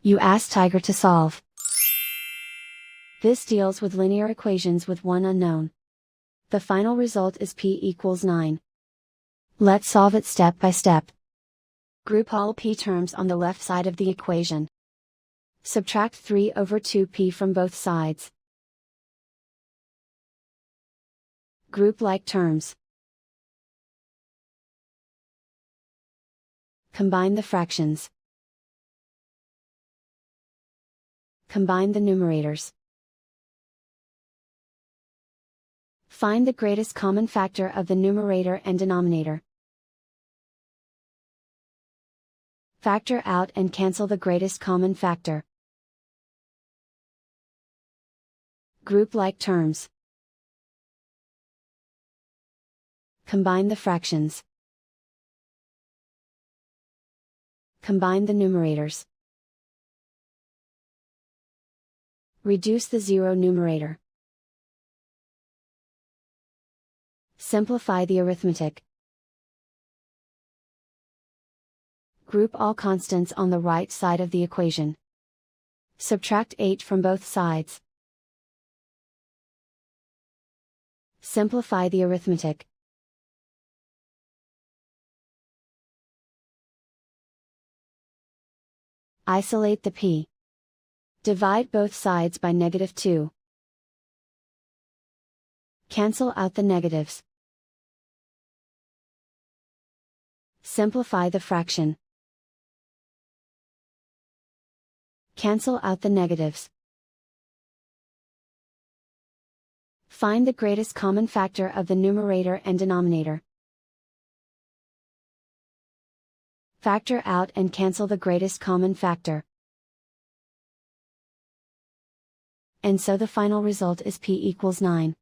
You ask Tiger to solve. This deals with linear equations with one unknown. The final result is p equals 9. Let's solve it step by step. Group all p terms on the left side of the equation. Subtract 3 over 2p from both sides. Group like terms. Combine the fractions. Combine the numerators. Find the greatest common factor of the numerator and denominator. Factor out and cancel the greatest common factor. Group like terms. Combine the fractions. Combine the numerators. Reduce the zero numerator. Simplify the arithmetic. Group all constants on the right side of the equation. Subtract 8 from both sides. Simplify the arithmetic. Isolate the p. Divide both sides by -2. Cancel out the negatives. Simplify the fraction. Cancel out the negatives. Find the greatest common factor of the numerator and denominator. Factor out and cancel the greatest common factor. And so the final result is p equals 9.